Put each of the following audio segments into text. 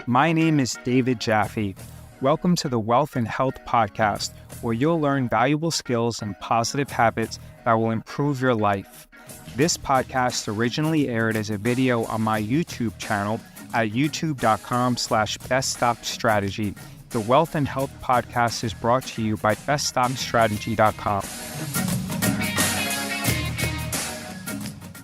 My name is David Jaffe. Welcome to the Wealth and Health Podcast, where you'll learn valuable skills and positive habits that will improve your life. This podcast originally aired as a video on my YouTube channel at youtube.com/beststockstrategy. The Wealth and Health Podcast is brought to you by beststockstrategy.com.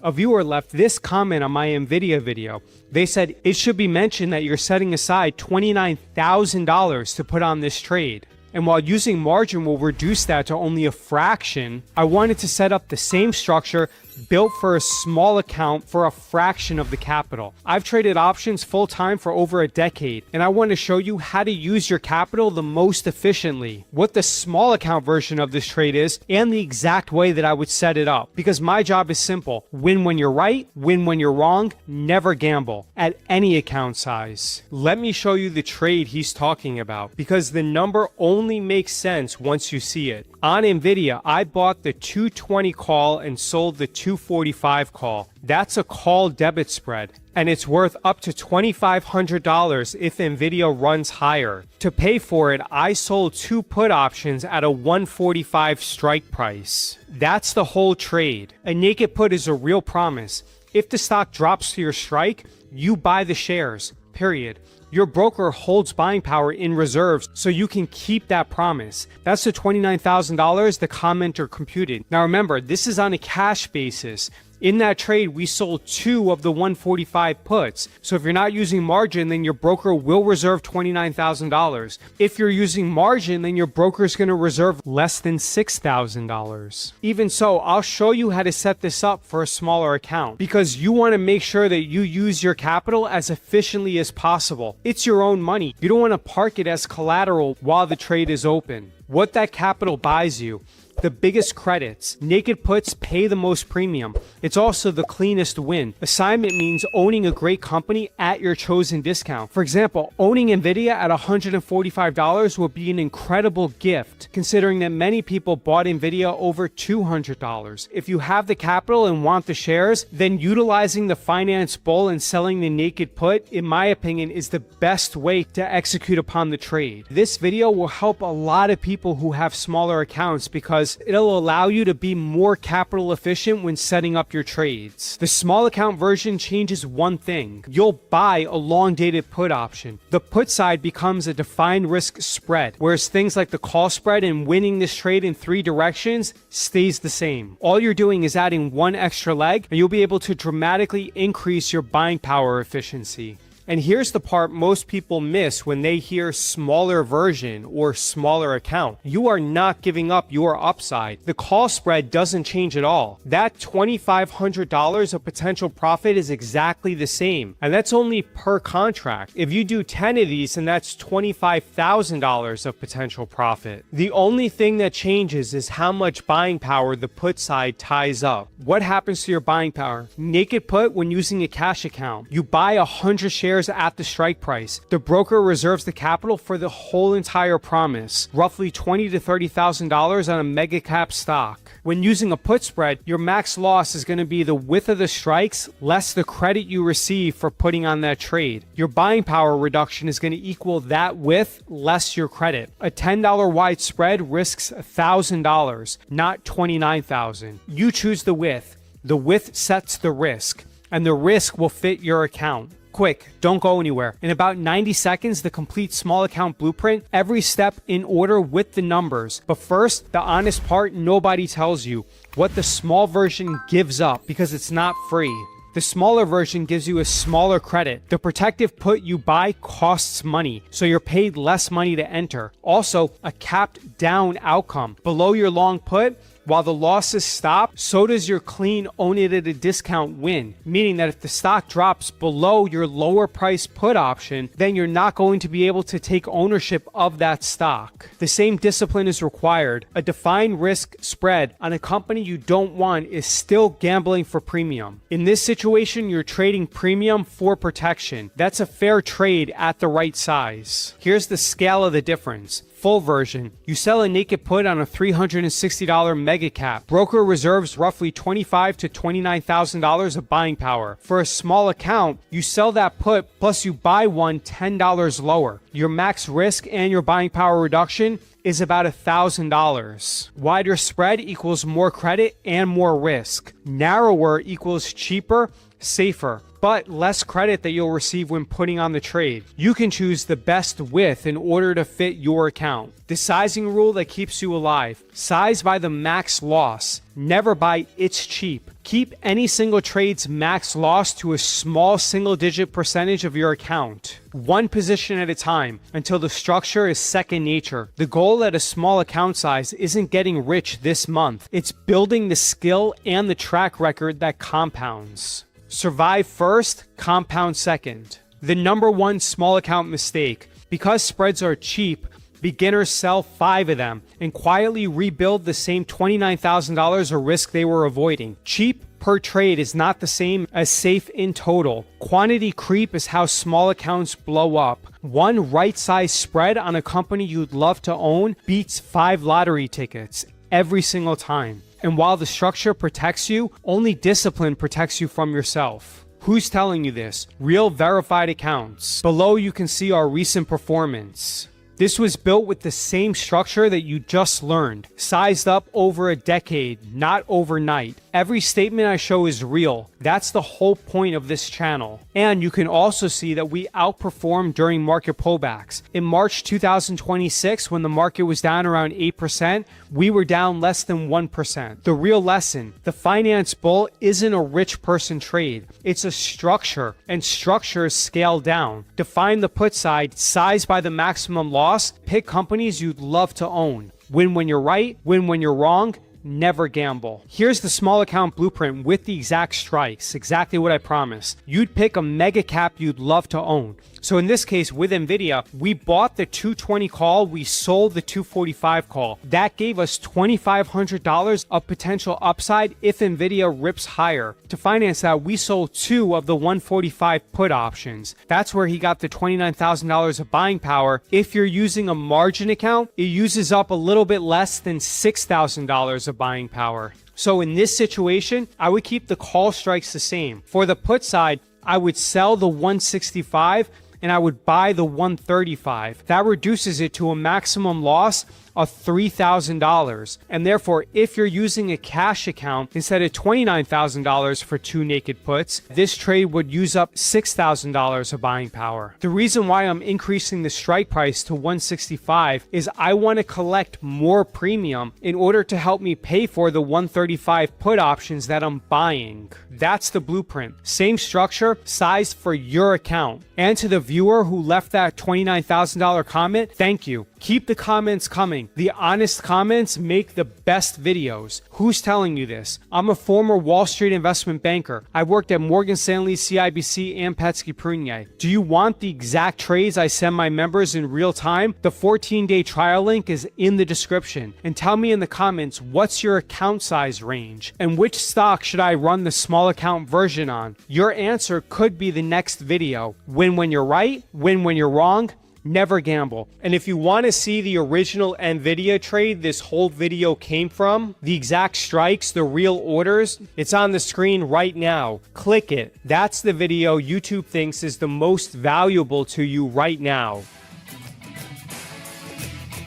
A viewer left this comment on my NVIDIA video. They said, it should be mentioned that you're setting aside $29,000 to put on this trade. And while using margin will reduce that to only a fraction, I wanted to set up the same structure built for a small account for a fraction of the capital. I've traded options full time for over a decade, and I want to show you how to use your capital the most efficiently, what the small account version of this trade is, and the exact way that I would set it up. Because my job is simple: win when you're right, win when you're wrong, never gamble at any account size. Let me show you the trade he's talking about, because the number only makes sense once you see it. On NVIDIA, I bought the 220 call and sold the 245 call. That's a call debit spread, and it's worth up to $2,500 if NVIDIA runs higher. To pay for it, I sold two put options at a 145 strike price. That's the whole trade. A naked put is a real promise. If the stock drops to your strike, you buy the shares, period. Your broker holds buying power in reserves so you can keep that promise. That's the $29,000 the commenter computed. Now remember, this is on a cash basis. In that trade, we sold two of the 145 puts. So if you're not using margin, then your broker will reserve $29,000. If you're using margin, then your broker is going to reserve less than $6,000. Even so, I'll show you how to set this up for a smaller account, because you want to make sure that you use your capital as efficiently as possible. It's your own money. You don't want to park it as collateral while the trade is open. What that capital buys you: the biggest credits. Naked puts pay the most premium. It's also the cleanest win. Assignment means owning a great company at your chosen discount. For example, owning NVIDIA at $145 will be an incredible gift, considering that many people bought NVIDIA over $200. If you have the capital and want the shares, then utilizing the finance bull and selling the naked put, in my opinion, is the best way to execute upon the trade. This video will help a lot of people who have smaller accounts, because it'll allow you to be more capital efficient when setting up your trades. The small account version changes one thing: you'll buy a long dated put option. The put side becomes a defined risk spread, whereas things like the call spread and winning this trade in three directions stays the same. All you're doing is adding one extra leg, and you'll be able to dramatically increase your buying power efficiency. And here's the part most people miss when they hear smaller version or smaller account. You are not giving up your upside. The call spread doesn't change at all. That $2,500 of potential profit is exactly the same, and that's only per contract. If you do 10 of these, then that's $25,000 of potential profit. The only thing that changes is how much buying power the put side ties up. What happens to your buying power? Naked put, when using a cash account, you buy 100 shares at the strike price. The broker reserves the capital for the whole entire promise, roughly $20,000 to $30,000 on a mega cap stock. When using a put spread, your max loss is going to be the width of the strikes less the credit you receive for putting on that trade. Your buying power reduction is going to equal that width less your credit. A $10 wide spread risks $1,000, not $29,000. You choose the width. The width sets the risk, and the risk will fit your account. Quick, don't go anywhere. In about 90 seconds, the complete small account blueprint, every step in order with the numbers. But first, the honest part nobody tells you: what the small version gives up, because it's not free. The smaller version gives you a smaller credit. The protective put you buy costs money, so you're paid less money to enter. Also, a capped down outcome. Below your long put, while the losses stop, so does your clean own it at a discount win, meaning that if the stock drops below your lower price put option, then you're not going to be able to take ownership of that stock. The same discipline is required. A defined risk spread on a company you don't want is still gambling for premium. In this situation, you're trading premium for protection. That's a fair trade at the right size. Here's the scale of the difference. Full version. You sell a naked put on a $360 mega cap. Broker reserves roughly $25,000 to $29,000 of buying power. For a small account, you sell that put plus you buy one $10 lower. Your max risk and your buying power reduction is about $1,000. Wider spread equals more credit and more risk. Narrower equals cheaper, safer, but less credit that you'll receive when putting on the trade. You can choose the best width in order to fit your account. The sizing rule that keeps you alive. Size by the max loss. Never buy it's cheap. Keep any single trade's max loss to a small single-digit percentage of your account. One position at a time until the structure is second nature. The goal at a small account size isn't getting rich this month. It's building the skill and the track record that compounds. Survive first, compound second. The number one small account mistake. Because spreads are cheap, beginners sell 5 of them and quietly rebuild the same $29,000 of risk they were avoiding. Cheap per trade is not the same as safe in total. Quantity creep is how small accounts blow up. One right-sized spread on a company you'd love to own beats 5 lottery tickets every single time. And while the structure protects you, only discipline protects you from yourself. Who's telling you this? Real verified accounts. Below you can see our recent performance. This was built with the same structure that you just learned, sized up over a decade, not overnight. Every statement I show is real. That's the whole point of this channel. And you can also see that we outperformed during market pullbacks. In March 2026, when the market was down around 8%, we were down less than 1%. The real lesson, the finance bull isn't a rich person trade. It's a structure, and structures scale down. Define the put side, size by the maximum loss, pick companies you'd love to own. Win when you're right, win when you're wrong. Never gamble. Here's the small account blueprint with the exact strikes, exactly what I promised. You'd pick a mega cap you'd love to own. So in this case, with NVIDIA, we bought the 220 call, we sold the 245 call. That gave us $2,500 of potential upside if NVIDIA rips higher. To finance that, we sold 2 of the 145 put options. That's where he got the $29,000 of buying power. If you're using a margin account, it uses up a little bit less than $6,000 of buying power. So in this situation, I would keep the call strikes the same. For the put side, I would sell the 165 and I would buy the 135. That reduces it to a maximum loss of $3,000. And therefore, if you're using a cash account instead of $29,000 for 2 naked puts, this trade would use up $6,000 of buying power. The reason why I'm increasing the strike price to 165 is I want to collect more premium in order to help me pay for the 135 put options that I'm buying. That's the blueprint. Same structure, sized for your account. And to the viewer who left that $29,000 comment, thank you. Keep the comments coming. The honest comments make the best videos. Who's telling you this? I'm a former Wall Street investment banker. I worked at Morgan Stanley, CIBC, and Petsky Prunier. Do you want the exact trades I send my members in real time? The 14-day trial link is in the description. And tell me in the comments, what's your account size range? And which stock should I run the small account version on? Your answer could be the next video. Win when you're right, win when you're wrong. Never gamble. And if you want to see the original NVIDIA trade this whole video came from, the exact strikes, the real orders, it's on the screen right now. Click it. That's the video YouTube thinks is the most valuable to you right now.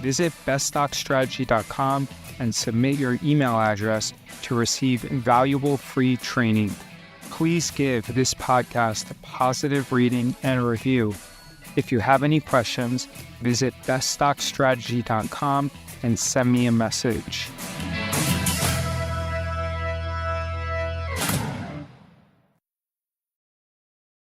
Visit beststockstrategy.com and submit your email address to receive invaluable free training. Please give this podcast a positive rating and a review. If you have any questions, visit beststockstrategy.com and send me a message.